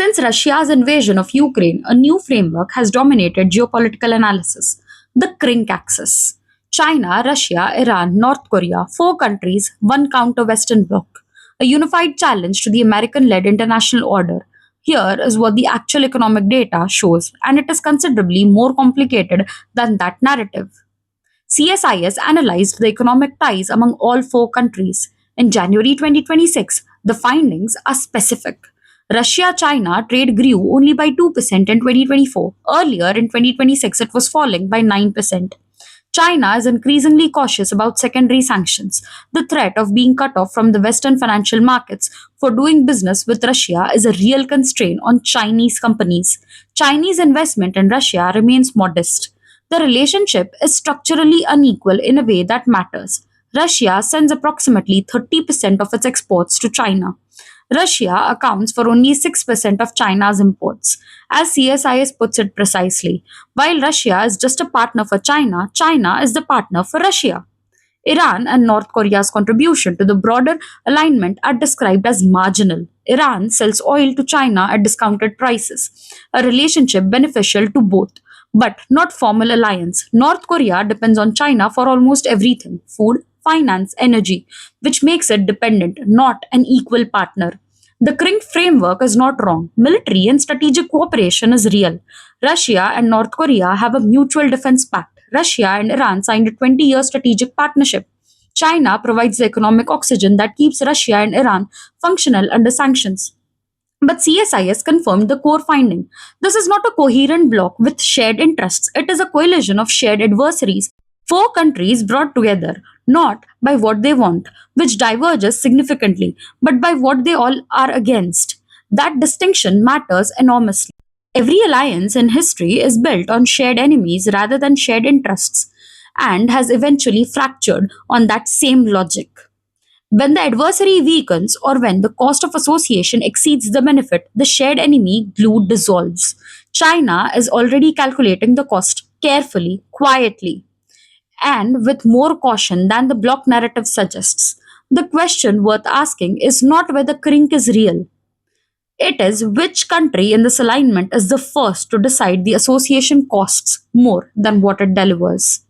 Since Russia's invasion of Ukraine, a new framework has dominated geopolitical analysis: the CRINK axis. China, Russia, Iran, North Korea, four countries, one counter Western bloc, a unified challenge to the American led international order. Here is what the actual economic data shows, and it is considerably more complicated than that narrative. CSIS analyzed the economic ties among all four countries. In January 2026, the findings are specific. Russia China trade grew only by 2% in 2024. Earlier in 2026, it was falling by 9%. China is increasingly cautious about secondary sanctions. The threat of being cut off from the Western financial markets for doing business with Russia is a real constraint on Chinese companies. Chinese investment in Russia remains modest. The relationship is structurally unequal in a way that matters. Russia sends approximately 30% of its exports to China. Russia accounts for only 6% of China's imports. As CSIS puts it precisely, while Russia is just a partner for China, China is the partner for Russia. Iran and North Korea's contribution to the broader alignment are described as marginal. Iran sells oil to China at discounted prices, a relationship beneficial to both, but not formal alliance. North Korea depends on China for almost everything: food, finance, energy, which makes it dependent, not an equal partner. The CRINK framework is not wrong. Military and strategic cooperation is real. Russia and North Korea have a mutual defense pact. Russia and Iran signed a 20-year strategic partnership. China provides the economic oxygen that keeps Russia and Iran functional under sanctions. But CSIS confirmed the core finding. This is not a coherent bloc with shared interests, it is a coalition of shared adversaries. Four countries brought together, not by what they want, which diverges significantly, but by what they all are against. That distinction matters enormously. Every alliance in history is built on shared enemies rather than shared interests, and has eventually fractured on that same logic. When the adversary weakens or when the cost of association exceeds the benefit, the shared enemy glue dissolves. China is already calculating the cost carefully, quietly, and with more caution than the block narrative suggests. The question worth asking is not whether CRINK is real. It is which country in this alignment is the first to decide the association costs more than what it delivers.